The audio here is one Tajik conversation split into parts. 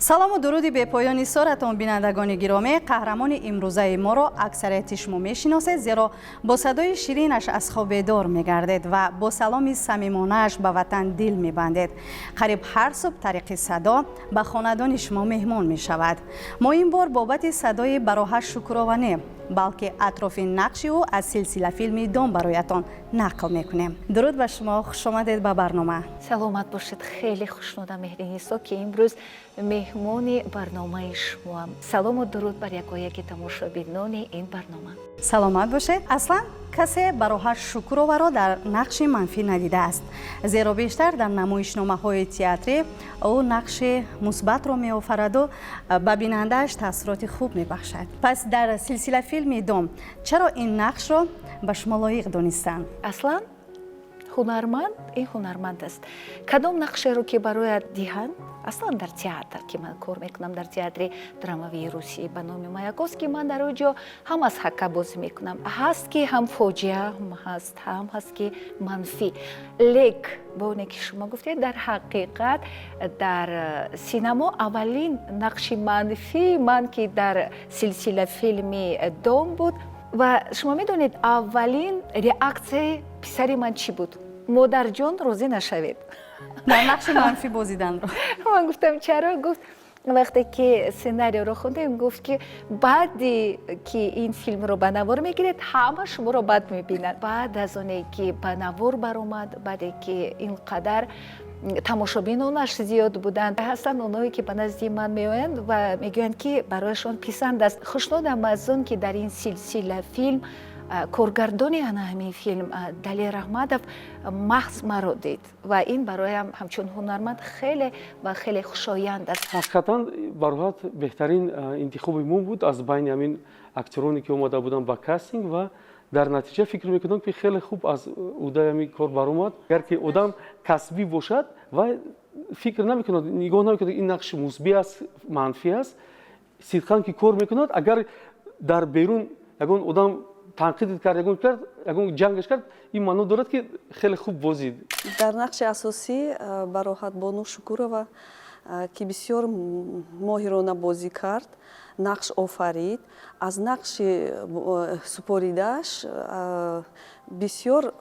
салому дуруди бепоёни соратон бинандагони гиромӣ, қаҳрамони имрӯзаи моро аксарияти шумо мешиносед, зеро бо садои ширинаш аз хоб бедор мегардед ва бо саломи самимонааш ба ватан дил мебандед. қариб ҳар субҳ тариқи садо ба хонадони шумо меҳмон мешавад. мо ин бор бобати садои бароҳа шукрова не, балки атрофи нақши ӯ аз силсила филми Дом бароятон нақл мекунем. дуруд ба шумо, хушомадед ба барнома. саломат бошед. хеле хушнудам меҳринисо ки имрӯз меҳмони барномаи шумоам. салому дуруд бар якояки тамошобинони ин барнома. саломат бошед. аслан касе бароҳа шукроваро дар нақши манфӣ надидааст, зеро бештар дар намоишномаҳои театрӣ ӯ нақши мусбатро меофараду ба бинандааш таъсироти хуб мебахшад. пас дар силсила филми Дом чаро ин нақшро ба шумо лоиқ донистанд? аслан ҳунарманд ин ҳунарманд аст. кадом нақшеро ки барояд диҳанд, аслан дар театр ки ман кор мекунам, дар театри драмавии русӣ ба номи Маяковский, ман дар оҷо ҳам аз ҳака бозӣ мекунам. ҳаст ки ҳам фоҷиа ҳаст, ҳам ҳаст ки манфӣ. лек бо оне ки шумо гуфтед, дар ҳақиқат дар синамо аввалин нақши манфӣ ман ки дар силсила филми Дом буд. ва шумо медонед аввалин реаксияи писари ман чӣ буд? модарҷон розӣ нашавед. дар нақши манфӣ бозиданро ман гуфтам чаро? гуфт вақте ки сценариёро хондем, гуфт ки баъди ки ин филмро ба навор мегиред, ҳама шуморо бад мебинад. баъд аз оне ки ба навор баромад, баъде ки ин қадар тамошобинонаш зиёд буданд, ҳастанд онҳое ки ба назди ман меоянд ва мегӯянд ки барояшон писанд аст. хушнудам аз он ки дар ин силсила филм коргардони ана ҳамин филм Далер Аҳмадов маҳз маро дид ва ин бароям ҳамчун ҳунарманд хеле ва хеле хушоянд аст. ҳақиқатан бароҳат беҳтарин интихоби мо буд аз байни ҳамин актероне ки омада буданд ба кастинг ва дар натиҷа фикр мекунам ки хеле хуб аз удаи ҳамин кор баромад. агар ки одам касбӣ бошад ва фикр намекунад, нигоҳ намекунад ин нақши мусбӣ аст, манфӣ аст, сидқан ки кор мекунад, агар дар берун ягон одам танқид кард, ягон ҷангаш кард, ин маъно дорад ки хеле хуб бозид. дар нақши асосӣ бароҳат Бону Шукурова ки бисёр моҳирона бозӣ кард, нақш офарид, аз нақши супоридааш бисёр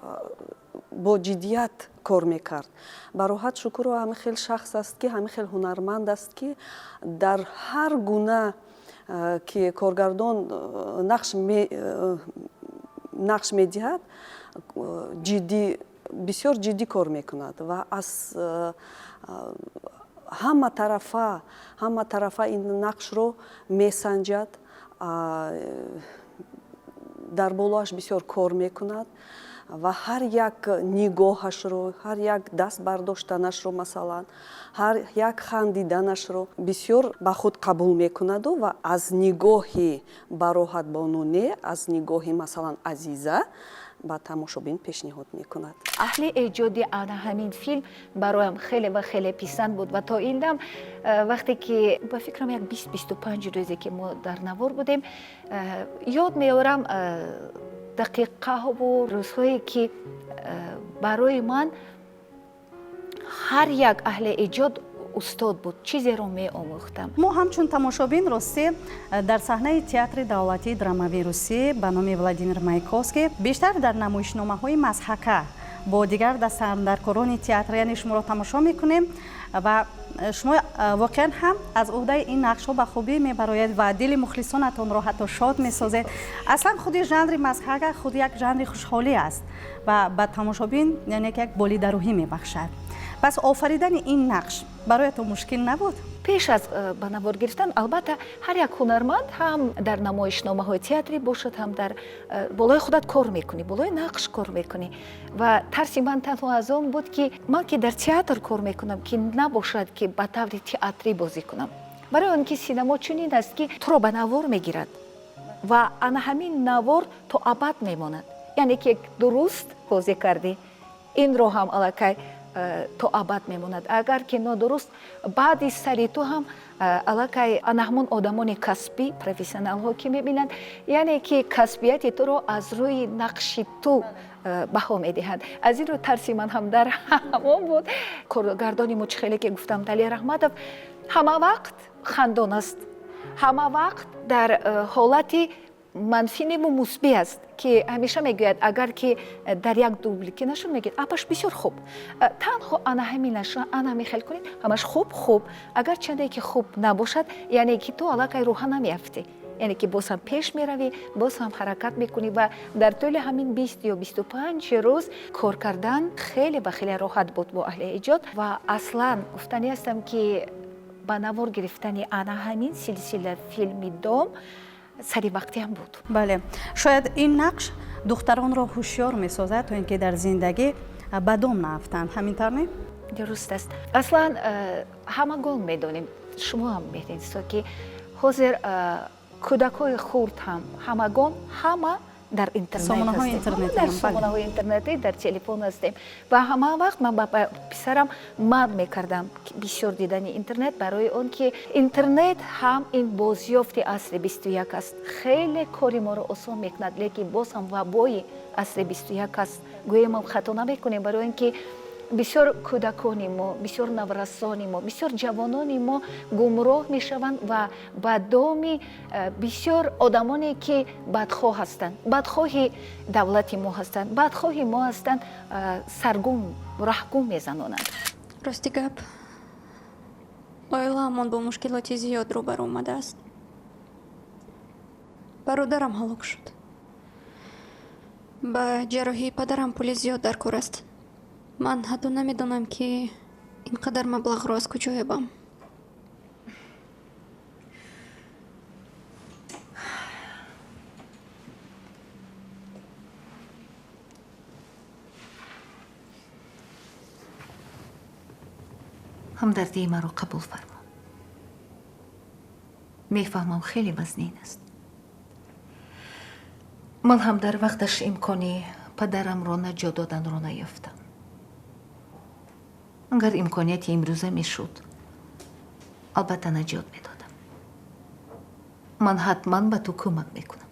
бо ҷиддият кор мекард. бароҳат Шукурова ҳамин хел шахс аст ки ҳамин хел ҳунарманд аст ки дар ҳар гуна ки коргардон нақш медиҳад, бисёр ҷиддӣ кор мекунад ва аз ҳама тарафа ин нақшро месанҷад, дар болоаш бисёр кор мекунад ва ҳар як нигоҳашро, ҳар як даст бардоштанашро, масалан ҳар як хандиданашро бисёр ба худ қабул мекунаду ва аз нигоҳи Бароҳат Бону не, аз нигоҳи масалан Азиза ба тамошобин пешниҳод мекунад. аҳли эҷоди ана ҳамин филм бароям хеле ва хеле писанд буд ва то ин дам вақте ки ба фикрам як 20-25 рӯзе ки мо дар навор будем, ёд меорам дақиқаҳову рӯзҳое ки барои ман ҳар як аҳли эҷод устод буд, чизеро меомӯхтам. мо ҳамчун тамошобин ростӣ дар саҳнаи театри давлатии драмавии русӣ ба номи Владимир Маяковский бештар дар намоишномаҳои мазҳака бо дигар дастандарткорони театр, яъне шуморо тамошо мекунем ва шумо воқеан ҳам аз уҳдаи ин нақшҳо ба хубӣ мебароед ва дили мухлисонатонро ҳатто шод месозед. аслан худи жанри мазҳака худ як жанри хушҳолӣ аст ва ба тамошобин яъне як болидарӯҳӣ мебахшад. пас офаридани ин нақш бароятон мушкил набуд? пеш аз ба навор гирифтан албатта ҳар як ҳунарманд ҳам дар намоишномаҳои театрӣ бошад, ҳам дар болои худат кор мекунӣ, болои нақш кор мекунӣ ва тарси ман танҳо аз он буд ки ман ки дар театр кор мекунам ки набошад ки ба таври театрӣ бозӣ кунам. барои он ки синамо чунин аст ки туро ба навор мегирад ва ана ҳамин навор то абад мемонад. яъне ки дуруст бозӣ кардӣ, инро ҳам аллакай то абад мемонад. агар ки нодуруст, баъди сари ту ҳам аллакай анаҳмон одамони касбӣ, профессионалҳо ки мебинанд, яъне ки касбияти туро аз рӯи нақши ту баҳо медиҳанд. аз ин рӯ тарси ман ҳам дар ҳамон буд. коргардони мучхеле ки гуфтам, Далер Аҳмадов ҳама вақт хандон аст. ҳама вақт дар ҳолати манфӣ нему мусбӣ аст ки ҳамеша мегӯяд агар ки дар як дубли ки нашон мегӯяд апаш бисёр хуб танҳо ана ҳаминаша ана мехел кунед ҳамаш хуб агар чанде ки хуб набошад яъне ки ту аллакай роҳа намеафтӣ яъне ки боз ҳам пеш меравӣ боз ҳам ҳаракат мекунӣ ва дар тӯли ҳамин 20 ё 25 рӯз кор кардан хеле ба хеле роҳат буд бо аҳли эҷод ва аслан гуфтанӣ ҳастам ки ба навор гирифтани ана ҳамин силсила филми дом сари вақтиам буд. бале шояд ин нақш духтаронро ҳушёр месозад то ин ки дар зиндагӣ ба дом наафтанд ҳамин тавр не дуруст аст аслан ҳамагон медонем шумо ҳам медонед ки ҳозир кӯдакҳои хурд ҳам ҳамагон ҳама дар сомонаҳои интернетсомонаҳои интернетӣ дар телефон ҳастем ва ҳама вақт ман ба писарам ман мекардам бисёр дидани интернет барои он ки интернет ҳам ин бозёфти асри 21 аст хеле кори моро осон мекунад лекин боз ҳам вабои асри 21 аст гӯё мо хато намекунем барои ин ки бисёр кӯдакони мо бисёр наврасони мо бисёр ҷавонони мо гумроҳ мешаванд ва ба доми бисёр одамоне ки бадхоҳ ҳастанд бадхоҳи давлати мо ҳастанд бадхоҳи мо ҳастанд саргум раҳгум мезанонанд рости гап оилаамон бо мушкилоти зиёд рӯбарӯ омадааст бародарам ҳалок шуд ба ҷарроҳии падарам пули зиёд дар кор аст ман ҳатто намедонам ки ин қадар маблағро аз куҷо ебам ҳамдардии маро қабул фармо мефаҳмам хеле вазнин аст ман ҳам дар вақташ имкони падарамро наҷот доданро наёфтам агар имконияти имрӯза мешуд албатта наҷот медодам ман ҳатман ба ту кӯмак мекунам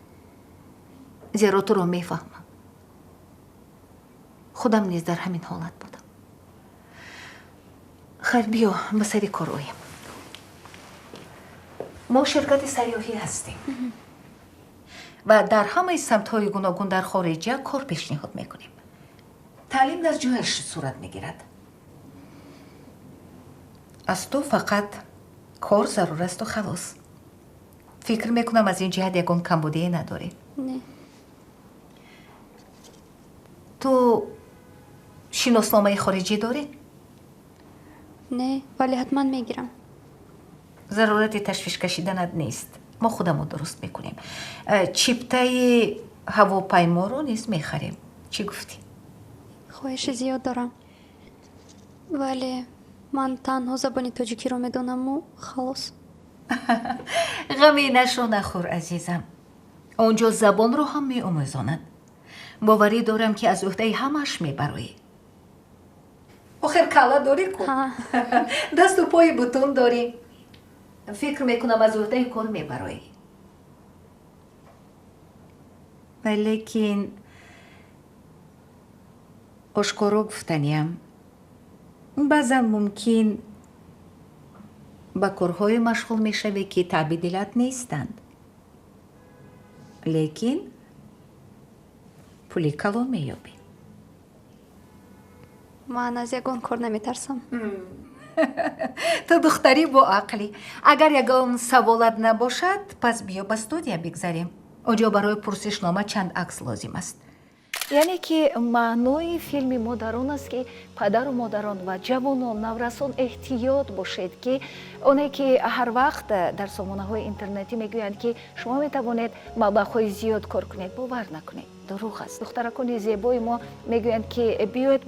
зеро туро мефаҳмам худам низ дар ҳамин ҳолат будам хайр биё ба сари кор оем мо ширкати сайёҳӣ ҳастем ва дар ҳамаи самтҳои гуногун дар хориҷа кор пешниҳод мекунем таълим дар ҷояш сурат мегирад аз ту фақат кор зарур асту халос фикр мекунам аз ин ҷиҳат ягон камбудие надорӣ не ту шиносномаи хориҷӣ дорӣ не вале ҳатман мегирам зарурати ташвиш кашиданат нест мо худамон дуруст мекунем чиптаи ҳавопайморо низ мехарем чӣ гуфтӣ хоҳиши зиёд дорам вале ман танҳо забони тоҷикиро медонаму халос ғаме нашо нахӯр азизам онҷо забонро ҳам меомӯзонанд боварӣ дорам ки аз уҳдаи ҳамааш мебароӣ охир калла дорӣ ку дасту пои бутун дорӣ фикр мекунам аз уҳдаи кор мебароӣ лекин ошкоро гуфтаниям баъзан мумкин ба корҳое машғул мешавӣ ки таъби дилат нестанд лекин пули калон меёбӣ ман аз ягон кор наметарсам ту духтарӣ бо ақлӣ агар ягон саволат набошад пас биё ба студия бигзарем онҷо барои пурсишнома чанд акс лозим аст яъне ки маънои филми мо дар он аст ки падару модарон ва ҷавонон наврасон эҳтиёт бошед ки оне ки ҳар вақт дар сомонаҳои интернетӣ мегӯянд ки шумо метавонед маблағҳои зиёд кор кунед бовар накунед дурӯғ аст духтаракони зебои мо мегӯянд ки биёед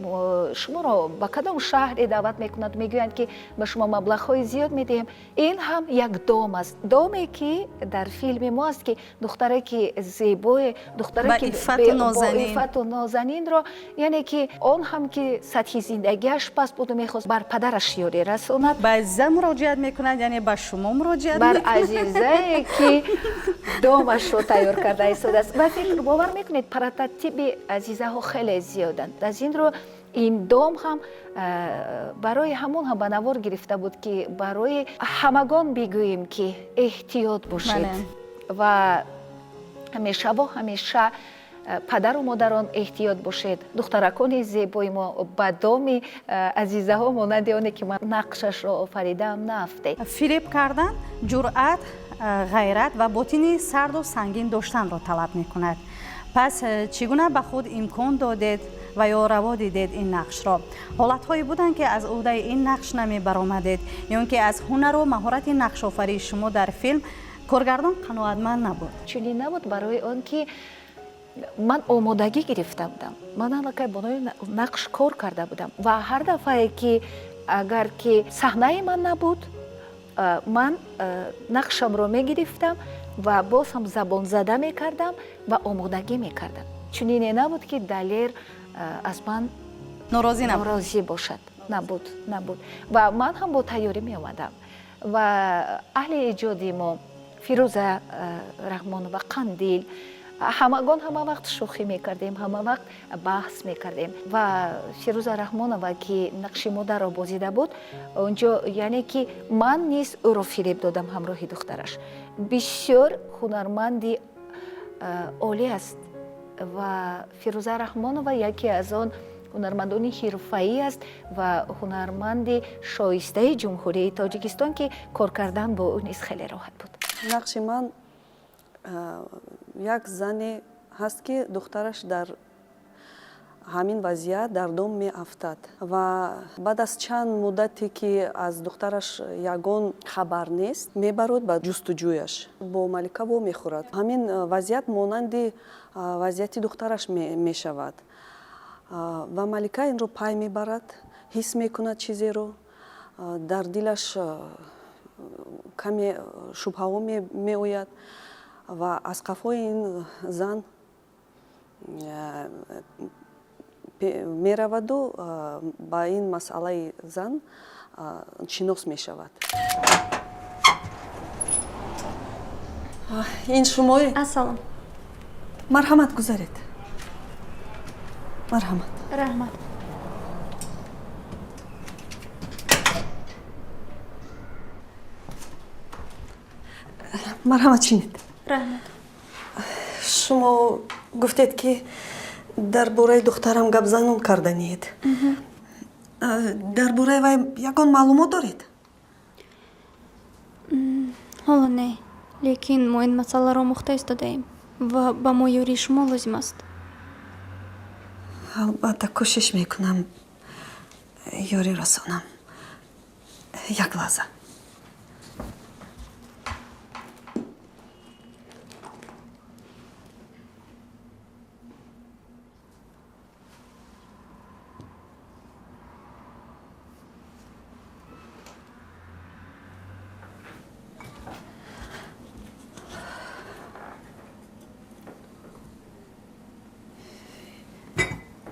шуморо ба кадом шаҳре даъват мекунанд мегӯянд ки ба шумо маблағҳои зиёд медиҳем ин ҳам як дом аст доме ки дар филми мо аст ки духтаре ки зебое духтаре ки боифату нозанинро яъне ки он ҳам ки сатҳи зиндагиаш паст буду мехост бар падараш ёрӣ расонад ба азиза муроҷиат мекунад яъне ба шумо муроҷиат бар азизае ки домашро тайёр карда истодааст ва фикр бовар мекунед прототиби азизаҳо хеле зиёданд аз ин ро ин дом ҳам барои ҳамон ҳам ба навор гирифта буд ки барои ҳамагон бигӯем ки эҳтиёт бошед ва ҳамешабо ҳамеша падару модарон эҳтиёт бошед. духтаракони зебои мо ба доми азизаҳо монанди оне ки ман нақшашро офаридам нафте. фиреб кардан ҷуръат, ғайрат ва ботини сарду сангин доштанро талаб мекунад. пас чӣ гуна ба худ имкон додед ва ё раво дидед ин нақшро? ҳолатҳое буданд ки аз ӯҳдаи ин нақш намебаромадед ё ин ки аз ҳунару маҳорати нақшофарии шумо дар филм коргардон қаноатманд набуд? чунин набуд барои он ки ман омодагӣ гирифта будам. ман аллакай бонои нақш кор карда будам ва ҳар дафъае ки агар ки саҳнаи ман набуд, ман нақшамро мегирифтам ва боз ҳам забонзада мекардам ва омодагӣ мекардам. чунине набуд ки далер аз ман норозӣ бошад. набуд ва ман ҳам бо тайёрӣ меомадам ва аҳли эҷоди мо фирӯза раҳмонова, қандил, ҳамагон ҳама вақт шӯхӣ мекардем, ҳама вақт баҳс мекардем ва фирӯза раҳмонова ки нақши модарро бозида буд, онҷо яъне ки ман низ ӯро фиреб додам ҳамроҳи духтараш. бисёр ҳунарманди олӣ аст ва фирӯза раҳмонова яке аз он ҳунармандони ҳирфаӣ аст ва ҳунарманди шоистаи ҷумҳурии Тоҷикистон ки кор кардан бо ӯ низ хеле роҳат буд. нақши ман як зане ҳаст ки духтараш дар ҳамин вазъият дар дом меафтад ва баъд аз чанд муддате ки аз духтараш ягон хабар нест, мебарод ба ҷустуҷӯяш, бо малика вомехӯрад. ҳамин вазъият монанди вазъияти духтараш мешавад ва малика инро пай мебарад, ҳис мекунад чизеро, дар дилаш каме шубҳаҳо меояд ва аз қафои ин зан мераваду ба ин масъалаи зан шинос мешавад. ин шумоe? Ассалом. Марҳамат гузаред. Марҳамат. Раҳмат. марҳамат шинед. Раҳмат. шумо гуфтед ки дар бораи духтарам гапзанон карданед. дар бораи вай ягон маълумот доред? ҳоло не, лекин мо ин масъаларо омӯхта истодаем ва ба мо ёрии шумо лозим аст. албатта кӯшиш мекунам ёрӣ расонам. як лаҳза.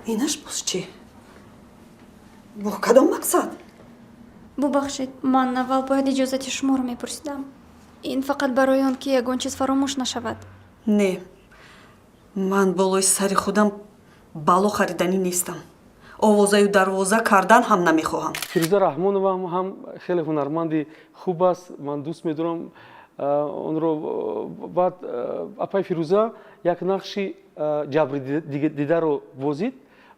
инаш боз чӣ? бо кадом мақсад? бубахшед, ман аввал бояд иҷозати шуморо мепурсидам. ин фақат барои он ки ягон чиз фаромӯш нашавад. не, ман болои сари худам бало хариданӣ нестам. овозаю дарвоза кардан ҳам намехоҳам. фирӯза раҳмонова ҳам хеле ҳунарманди хуб аст, ман дӯст медорам онро. баъд апай фирӯза як нақши ҷабридидаро бозид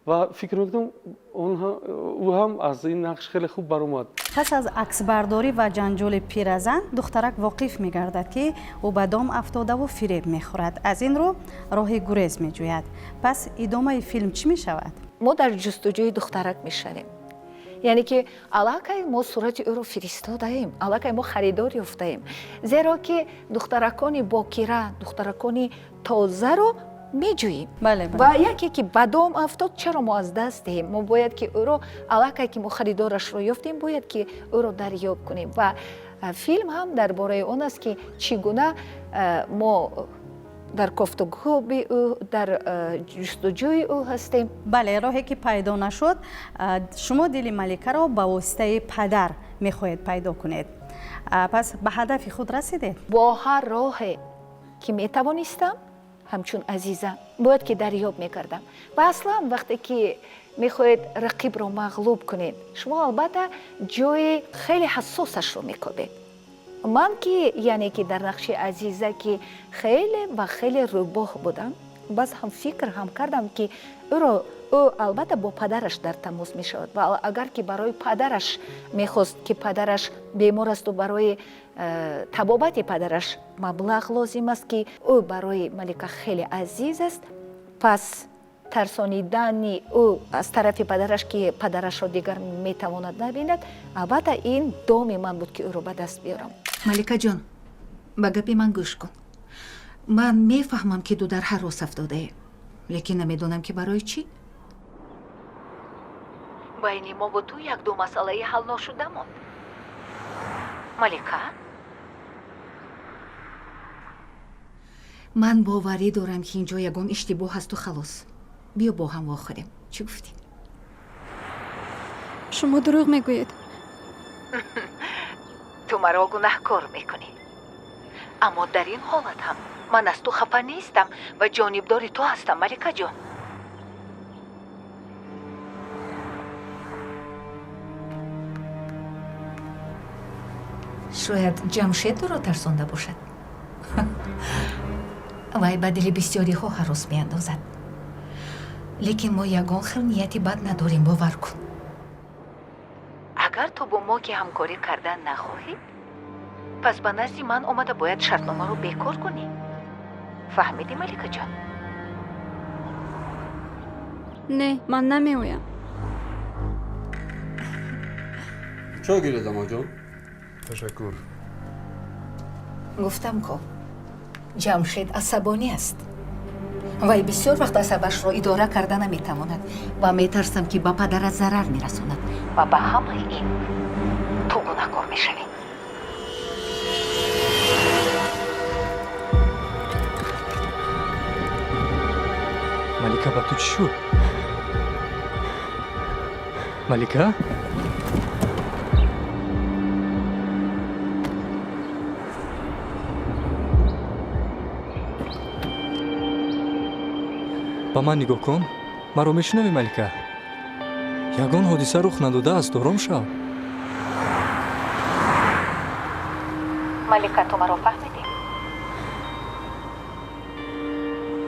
ва фикр мекунам ӯ ҳам аз ин нақш хеле хуб баромад. пас аз аксбардорӣ ва ҷанҷоли пиразан духтарак воқиф мегардад ки ӯ ба дом афтодаву фиреб мехӯрад. аз ин рӯ роҳи гурез меҷӯяд. пас идомаи филм чӣ мешавад? мо дар ҷустуҷӯи духтарак мешавем. яъне ки аллакай мо сурати ӯро фиристодаем, аллакай мо харидор ёфтаем. зеро ки духтаракони бокира, духтаракони тозаро меҷӯем. ва яке ки ба дом афтод чаро мо аз даст диҳем? мо бояд ки ӯро аллакай ки мо харидорашро ёфтем, бояд ки ӯро дарёб кунем. ва филм ҳам дар бораи он аст ки чӣ гуна мо дар кофтугоби ӯ, дар ҷустуҷӯи ӯ ҳастем. бале, роҳе ки пайдо нашуд, шумо дили маликаро ба воситаи падар мехоҳед пайдо кунед. пас ба ҳадафи худ расидед? бо ҳар роҳе ки метавонистам ҳамчун азиза бояд ки дарёб мекардам. ва аслан вақте ки میخواهید رقیب رو مغلوب کنید شما البته جای خیلی حساسش رو میکوبید من که یعنی که در نقش عزیزه که خیلی روباه بودم باز هم فکر هم کردم که او البته با پدرش در تماس می شود و اگر که برای پدرش میخواست که پدرش بیمار است و برای طبابت پدرش مبلغ لازم است که او برای ملکه خیلی عزیز است پس ترسانیدن او از طرف پدرش که پدرش را دیگر میتواند نبیند البته این دام من بود که او را به دست بیارم. ملکه جان به گپی من گوش کن من میفهمم که دو در هراس افتاده لیکن نمیدونم که برای چی بین ما و تو یک دو مسئله حل نشده ماند. ملکه من باوری دارم که اینجا یگان اشتباه هست و خلاص بیا با هم واخریم چی گفتی؟ شما دروغ میگویید. تو مرا گناهکار میکنی اما در این حالت هم من از تو خفه نیستم و جانبدار تو هستم ملکه جان. شاید جمشید تو را ترسانده باشد وای به دل بسیاری ها هراس میاندازد لیکن ما یگان خیل نیتی بد نداریم باور کن. اگر تو با ما که همکاری کردن نخواهی پس به نزد من آمده باید شرطنامه رو بیکار کنی. فهمیدی ملکه جان؟ نه من نمیویم. چه گیره دما جان؟ تشکر. گفتم که جمشید عصبانی است وای بسیار وقت عصبش را اداره کرده نمیتواند و میترسم که به پدرت ضرر میرساند و به همه این تو گناهکار میشوی. ملکه با تو چی شد؟ ملکه؟ با من نگاه کن مرا میشنوی ملکه یگان حادثه رخ نداده است آرام شو. ملکه تو مرا فهمیدی؟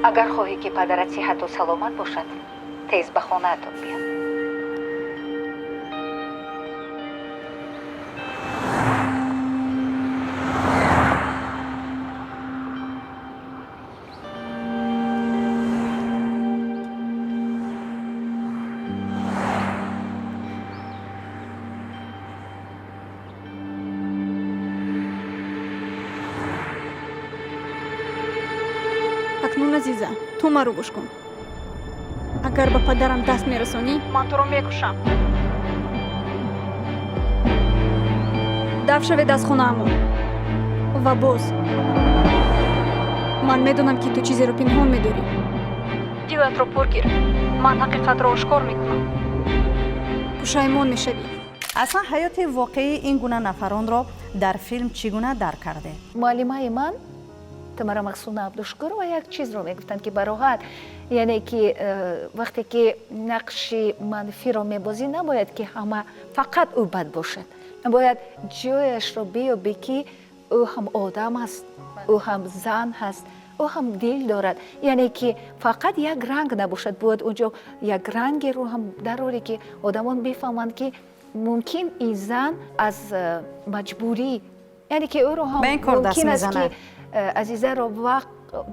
اگر خواهی که پدرت صحت و سلامت باشد تیز به خانه اتون بیاد. اکنون عزیزه تو مرا گوش کن. اگر به پدرم دست میرسانی من تو رو میکشم. دفع شوید از خونه امون و باز من میدونم که تو چیزی رو پنهان میداری. دلت رو پر گیر. من حقیقت رو آشکار میکنم. پشیمان میشوی. اصلا حیات واقعی این گونه نفران را در فیلم چگونه درک کرده؟ معلمای من تمرا مقصود عبدالشکر و یک چیز رو میگفتند که براحت یعنی که وقتی که نقش منفی رو میبازی نباید که همه فقط او بد باشد باید جایش رو بیابی که او هم آدم است او هم زن هست او هم دل دارد یعنی که فقط یک رنگ نباشد باید اونجا یک رنگی رو هم ضروری که آدمان بفهمند که ممکن این زن از مجبوری یعنی که او رو هم ممکن است که عزیزه رو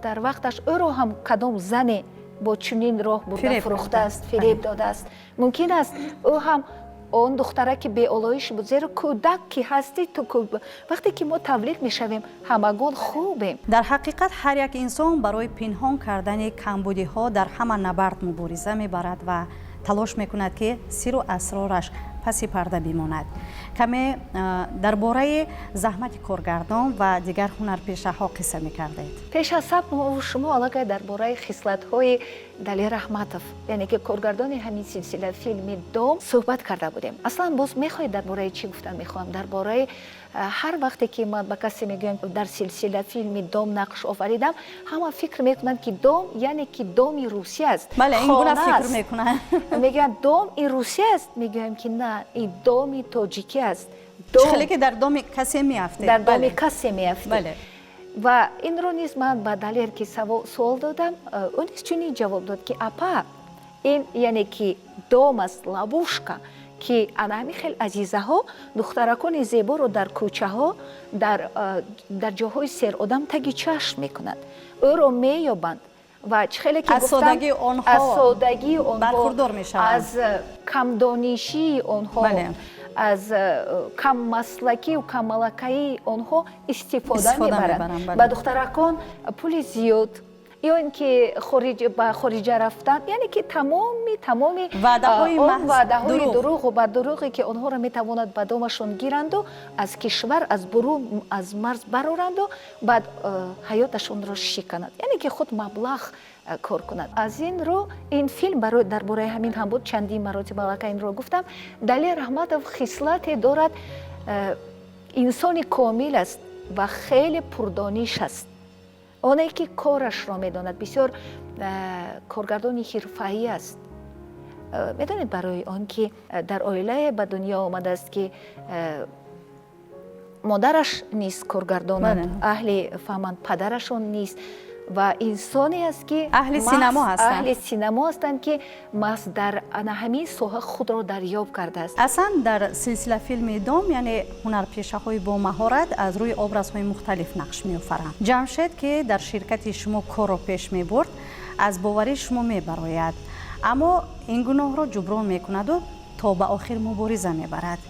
در وقتش او رو هم کدام زن با چنین راه بوده فروخته است فریب داده است ممکن است او هم اون دختره که بی آلایش بود زیرا کودک که هستی تو وقتی که ما تبلیغ میشویم همگان خوبیم. در حقیقت هر یک انسان برای پنهان کردن کمبودی ها در همه نبرد مبارزه میبرد و تلاش میکند که سر و اسرارش паси парда бимонад. Каме дар бораи заҳмати коргардон ва дигар ҳунарпешаҳо қисса мекардед. пеш аз саб шумо аллакай дар бораи хислатҳои Далер Раҳматов, яъне ки коргардони ҳамин силсила филми Дом суҳбат карда будем. Аслан боз мехоҳед дар бораи чӣ гуфтан мехоҳам? Дар бораи ҳар вақте ки ман ба касе мегӯям дар силсила филми Дом нақш офаридам, ҳама фикр мекунанд ки Дом яъне ки доми Русия аст. Бале, ин гуна фикр мекунанд. Мегӯянд Дом ин Русия аст, мегӯям ки на, ин доми тоҷикӣ аст. Хеле ки дар доми касе меафтед. Дар доми касе меафтед. Бале. ва инро низ ман ба Далер ки суол додам, ӯ низ чунин ҷавоб дод ки апа, ин яъне ки дом аст, лавушка, ки ана ҳамин хел азизаҳо духтаракони зеборо дар кӯчаҳо, дар ҷоҳои серодам таги чашм мекунанд, ӯро меёбанд ва чӣ хеле ки аз содагии онҳо бархурдор мешаванд, аз камдонишии онҳо, аз каммаслакию каммалакаии онҳо истифода мебаранд. Ба духтаракон пули зиёд ё ин ки ба хориҷа рафтан, яъне ки тамоми ваъдаҳои дуруғу ба дуруғе ки онҳоро метавонад ба домашон гиранду аз кишвар аз бурун аз марз бароранду баъд ҳаёташонро шиканад, яъне ки худ маблағ кор кунад. Аз ин рӯ ин филм дар бораи ҳамин ҳам буд, чандин маротиба аллакай инро гуфтам. Далер Раҳматов хислате дорад, инсони комил аст ва хеле пурдониш аст. оне ки корашро медонад, бисёр коргардони ҳирфаӣ аст. медонед барои он ки дар оилае ба дунё омадааст ки модараш низ коргардонанд, аҳли фаҳманд падарашон низ ва инсоне аст ки аҳли синамо ҳастанд ки маҳз дар ана ҳамин соҳа худро дарёб кардааст. аслан дар силсила филми Дом, яъне ҳунарпешаҳои бо маҳорат аз рӯи образҳои мухталиф нақш меофаранд. Ҷамшед ки дар ширкати шумо корро пеш мебурд, аз боварии шумо мебарояд, аммо ин гуноҳро ҷуброн мекунаду то ба охир мубориза мебарад.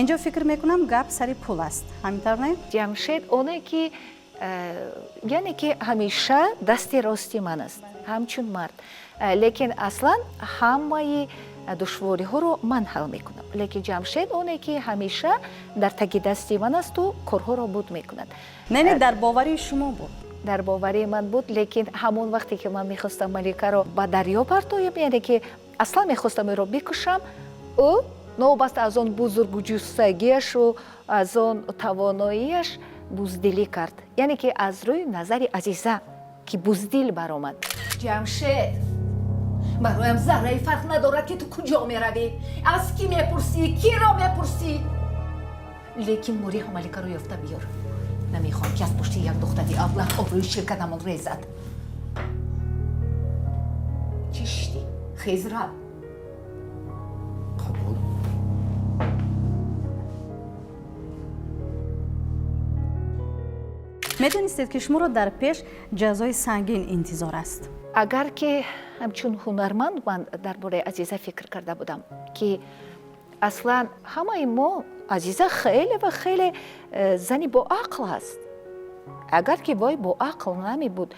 инҷо фикр мекунам гап сари пул аст, ҳаминтар не? Ҷамшед оне ки яъне ки ҳамеша дасти рости ман аст, ҳамчун мард, лекин аслан ҳамаи душвориҳоро ман ҳал мекунам, лекин Ҷамшед оне ки ҳамеша дар таги дасти ман асту корҳоро буд мекунад. Не дар боварии шумо буд? Дар боварии ман буд, лекин ҳамон вақте ки ман мехостам Маликаро ба дарё партоям, яъне ки аслан мехостам ӯро бикушам, ӯ новобаста аз он бузургуҷуссагиашу аз он тавоноияш буздилӣ кард, яъне ки аз рӯи назари Азиза ки буздил баромад. Ҷамшед, бароям зарраи фарқ надорад ки ту куҷо меравӣ, аз кӣ мепурсӣ, киро мепурсӣ, лекин Муриҳу Маликаро ёфта биёр. намехоҳам ки аз пушти як духтари аблах обрӯи ширкатамон резад. чӣ шидӣ? хез рав. қабул. медонистед ки шуморо дар пеш ҷазои сангин интизор аст. агар ки ҳамчун ҳунарманд ман дар бораи Азиза фикр карда будам ки аслан ҳамаи мо Азиза хеле ва хеле зани боақл аст. агар ки вой боақл намебуд,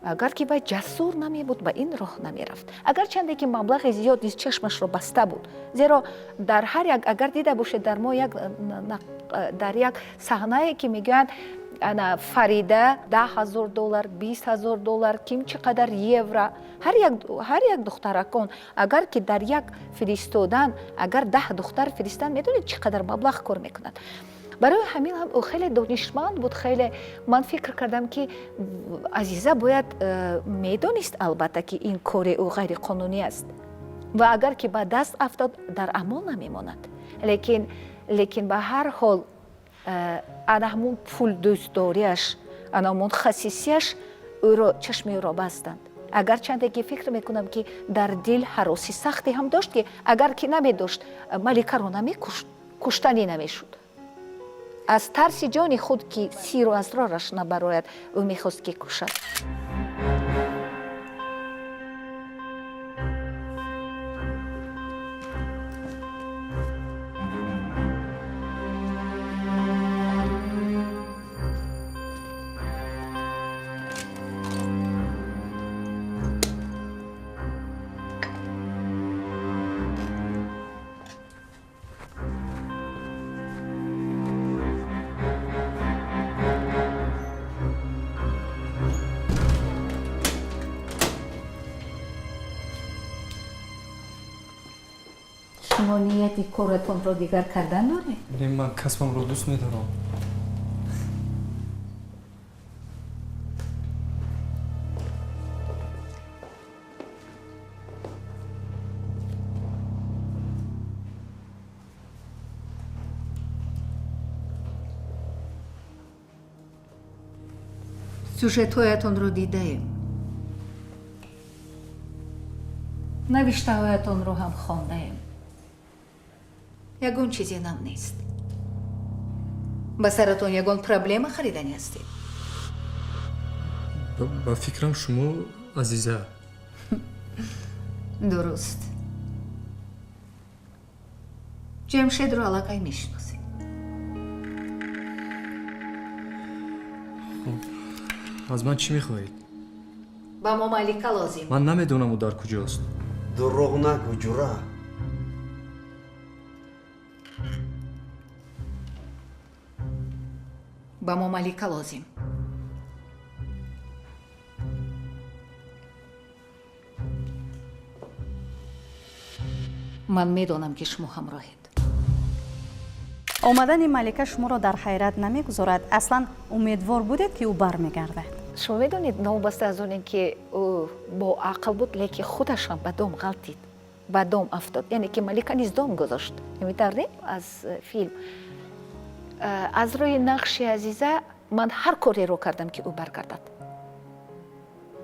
агар ки вай ҷасур намебуд, ба ин роҳ намерафт. агар чанде ки маблағи зиёд низ чашмашро баста буд, зеро дар ҳар як агар дида бошед дар мо дар як саҳнае ки мегӯянд ана Фарида $10,000, $20,000, ким чӣ қадар евро, ҳар як духтаракон агар ки дар як фиристодан агар 10 духтар фиристанд, медонед чӣ қадар маблағ кор мекунад. барои ҳамин ҳам ӯ хеле донишманд буд. Хеле ман фикр кардам ки Азиза бояд медонист албатта ки ин кори ӯ ғайриқонунӣ аст ва агар ки ба даст афтод дар амол намемонад. лекин ба ҳар ҳол ана ҳамун пулдӯстдориаш, ана ҳамун хасисияш ӯро чашми ӯро бастанд. агарчанде ки фикр мекунам ки дар дил ҳароси сахте ҳам дошт ки агар ки намедошт Маликаро намекушт, куштанӣ намешуд. аз тарси ҷони худ ки сиру асрораш набарояд, ӯ мехост ки кушад. ниети коратонро дигар кардан доред? Не, ман касбамро дӯст медорам. сюжетҳоятонро дидаем. навиштаҳоятонро ҳам хондаем. ягон чизе нам нест. ба саратон ягон проблема харидани ҳастед? ба фикрам шумо азиза. дуруст. ҷамшедро аллакай мешиносед. аз ман чӣ мехоҳед? ба мо малика лозим. ман намедонам ӯ дар куҷост. دروغ نگو جورا. ба мо малика лозим. ман медонам ки шумо ҳамроҳед. омадани малика шуморо дар ҳайрат намегузорад? аслан умедвор будед ки ӯ бармегардад? шумо медонед новобаста аз оне ки ӯ боақл буд, лекин худашам ба дом ғалтид, ба дом афтод, яъне ки малика низ дом гузошт. Мемитардем аз филм. аз рӯи нақши азиза ман ҳар кореро кардам ки ӯ баргардад.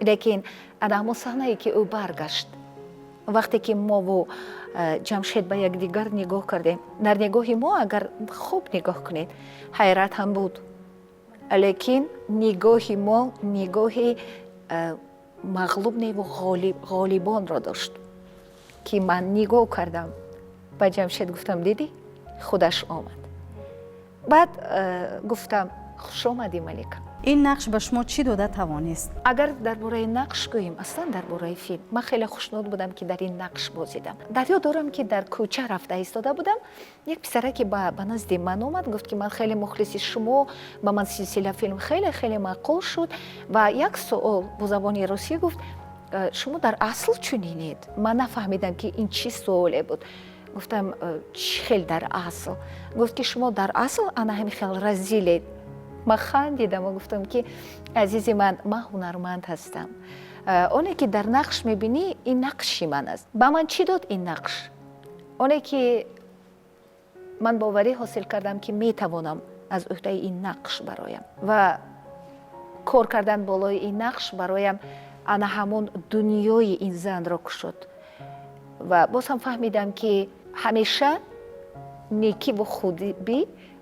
лекин ана ҳамон саҳнае ки ӯ баргашт, вақте ки мову ҷамшед ба якдигар нигоҳ кардем, дар нигоҳи мо агар хуб нигоҳ кунед, ҳайрат ҳам буд, лекин нигоҳи мо нигоҳи мағлубневу ғолибонро дошт, ки ман нигоҳ кардам ба ҷамшед, гуфтам дидӣ, худаш омад. баъд гуфтам хуш омадӣ малика. ин нақш ба шумо чӣ дода тавонист? агар дар бораи нақш гӯем, аслан дар бораи филм, ман хеле хушнуд будам ки дар ин нақш бозидам. дар ёд дорам ки дар кӯча рафта истода будам, як писараке ба назди ман омад, гуфт ки ман хеле мухлиси шумо, ба ман силсила филм хеле хеле маъқул шуд ва як суол бо забони русӣ гуфт, шумо дар асл чунинед? ман нафаҳмидам ки ин чӣ суоле буд. гуфтам чӣ хел дар асл? гуфт ки шумо дар асл ана ҳамин хел разилед. ман хандидам ва гуфтам ки азизи ман ҳунарманд ҳастам. оне ки дар нақш мебинӣ, ин нақши ман аст. ба ман чӣ дод ин нақш? оне ки ман боварӣ ҳосил кардам ки метавонам аз уҳдаи ин нақш бароям ва кор кардан болои ин нақш бароям ана ҳамон дунёи ин занро кушод ва боз ҳам фаҳмидам ки ҳамеша некиву худбӣ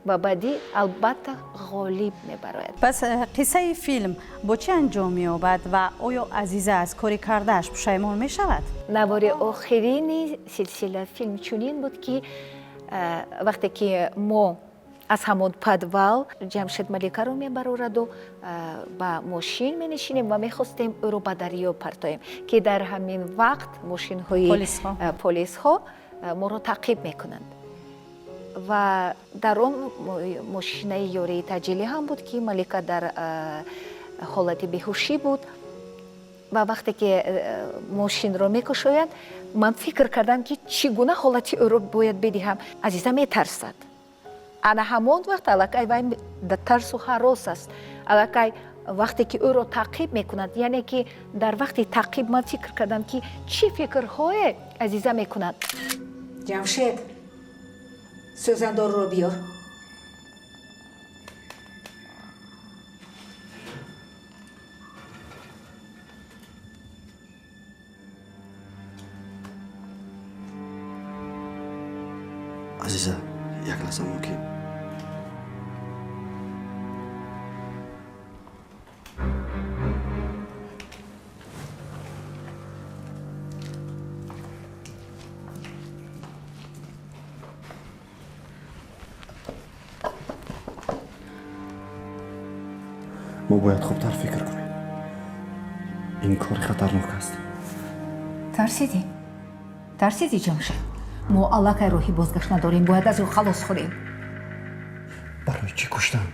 ва баъдӣ албатта ғолиб мебарояд. пас қиссаи филм бо чӣ анҷом меёбад ва оё азиза аз кори кардааш пушаймон мешавад? навори охирини силсила филм чунин буд ки вақте ки мо аз ҳамон подвал ҷамшед маликаро мебарораду ба мошин менишинем ва мехостем ӯро ба дарё партоем, ки дар ҳамин вақт мошинҳои полисҳо моро таъқиб мекунанд. ва дар он мошинаи ёрии таъҷилӣ ҳам буд ки малика дар ҳолати беҳушӣ буд ва вақте ки мошинро мекушояд, ман фикр кардам ки чӣ гуна ҳолати ӯро бояд бидиҳам. азиза метарсад. ана ҳамон вақт аллакай вай дар тарсу ҳарос аст. аллакай вақте ки ӯро таъқиб мекунад, яъне ки дар вақти таъқиб ман фикр кардам ки чӣ фикрҳое азиза мекунад. ҷамшед, сӯзандорро биёр. عزیزه یک لحظه ممکن؟ ما باید خوبتر فکر کنیم. این کار خطرناک است. тарсидӣ ҷамшед? мо аллакай роҳи бозгашт надорем, бояд аз ӯ халос хӯрем. برای چی کشتن؟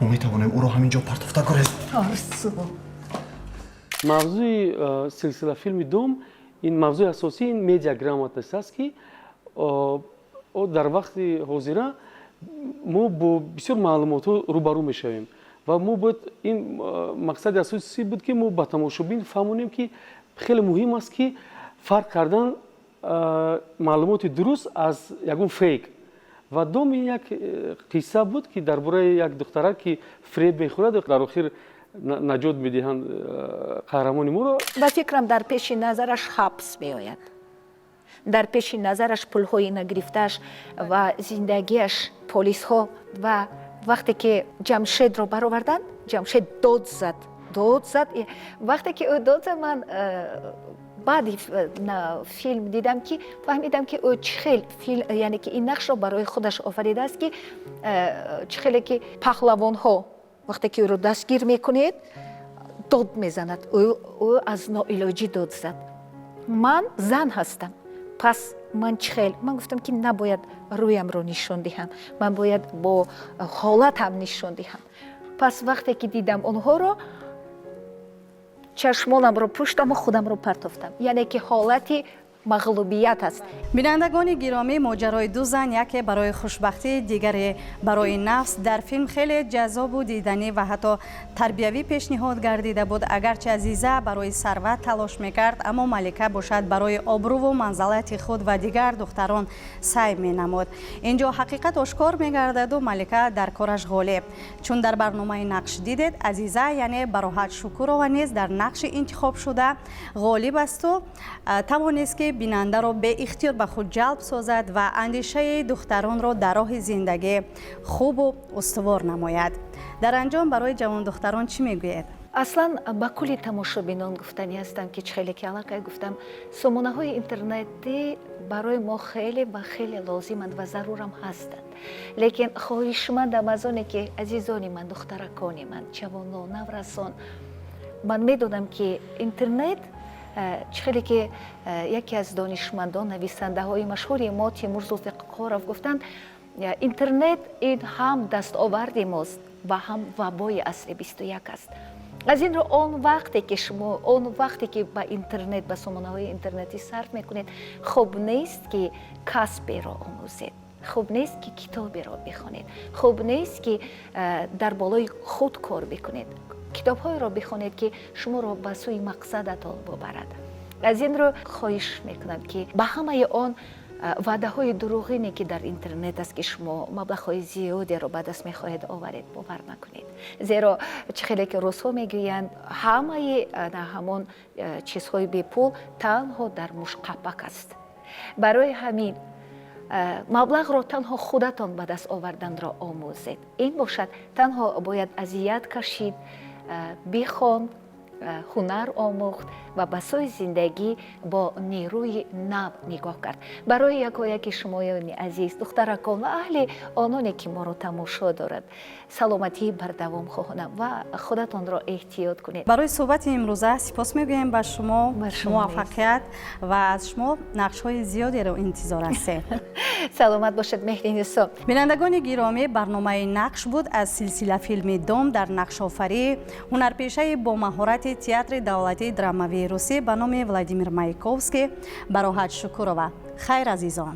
ما میتوانیم او را همینجا پرتافته کنیم. тарсу. мавзӯи силсила филми дум, ин мавзӯи асосии ин медиаграмотаст аст ки дар вақти ҳозира мо бо бисёр маълумотҳо рӯбарӯ мешавем ва мо бояд ин мақсади асосӣ буд ки мо ба тамошобин фаҳмонем ки хеле муҳим аст ки фарқ кардан маълумоти дуруст аз ягон фейк. ва доми як қисса буд ки дар бораи як духтара ки фреб мехӯрад дар охир наҷот медиҳанд қаҳрамони моро. ба фикрам дар пеши назараш ҳабс меояд, дар пеши назараш пулҳои нагирифтааш ва зиндагиаш полисҳо. ва вақте ки ҷамшедро бароварданд, ҷамшед дод зад. Вақте ки ӯ дод зад, ман баъди филм дидам ки фаҳмидам ки ӯ чӣ хел яъне ки ин нақшро барои худаш офаридааст ки чӣ хеле ки паҳлавонҳо вақте ки ӯро дастгир мекунед дод мезанад. ӯ аз ноилоҷӣ дод зад. ман зан ҳастам, пас ман чӣ хел? Ман гуфтам ки набояд рӯямро нишон диҳам, ман бояд бо ҳолатам нишон диҳам. пас вақте ки дидам онҳоро, чашмонамро пуштаму худамро партофтам. яъне ки ҳолати мағлубият аст. бинандагони гиромӣ, моҷарои ду зан, яке барои хушбахтӣ, дигаре барои нафс, дар филм хеле ҷаззобу диданӣ ва ҳатто тарбиявӣ пешниҳод гардида буд. агарчи Азиза барои сарват талош мекард, аммо Малика бошад барои обрӯву манзалати худ ва дигар духтарон сай менамуд. инҷо ҳақиқат ошкор мегардаду Малика дар кораш ғолиб. чун дар барномаи нақш дидед, Азиза яъне Бароҳат Шукурова низ дар нақши интихобшуда ғолиб асту тавонист ки бинандаро беихтиёр ба худ ҷалб созад ва андешаи духтаронро дар роҳи зиндагӣ хубу устувор намояд. дар анҷом барои ҷавондухтарон чӣ мегӯед? аслан ба кулли тамошобинон гуфтанӣ ҳастам ки чӣ хеле ки аллакай гуфтам, сомонаҳои интернетӣ барои мо хеле ва хеле лозиманд ва зарурам ҳастанд. лекин хоҳишмандам аз оне ки азизони ман, духтаракони ман, ҷавонон, наврасон, ман медонам ки интернет чӣ хеле ки яке аз донишмандон, нависандаҳои машҳури мо Тимур Зулфиқоров гуфтанд, интернет ин ҳам дастоварди мост ва ҳам вабои асри 21 аст. аз ин рӯ он вақте ки ба интернет, ба сомонаҳои интернетӣ сарф мекунед, хуб нест ки касберо омӯзед, хуб нест ки китоберо бихонед, хуб нест ки дар болои худ кор бикунед. китобҳоеро бихонед ки шуморо ба сӯи мақсадатон бобарад. аз ин рӯ хоҳиш мекунам ки ба ҳамаи он ваъдаҳои дуруғине ки дар интернет аст ки шумо маблағҳои зиёдеро ба даст мехоҳед оваред, бовар накунед. зеро чӣ хеле ки рӯзҳо мегӯянд, ҳамаи ҳамон чизҳои бепул танҳо дар мушқапак аст. барои ҳамин маблағро танҳо худатон ба даст оварданро омӯзед. ин бошад танҳо бояд азият кашид, бихон, ҳунар омӯхт ва ба сӯи зиндагӣ бо нерӯи нав нигоҳ кард. барои якояки шумоёни азиз, духтаракон ва аҳли ононе ки моро тамошо дорад, саломатии бардавом хоҳонам ва худатонро эҳтиёт кунед. барои суҳбати имрӯза сипос мегӯем ба шумо, муваффақият ва аз шумо нақшҳои зиёдеро интизор ҳастем. саломат бошед меҳринисо. бинандагони гиромӣ, барномаи нақш буд аз силсила филми Дом дар нақшофарӣ ҳунарпешаи бо маҳорати театри давлатии драмавии русӣ ба номи Владимир Маяковский, Бароҳат Шукурова. хайр азизон.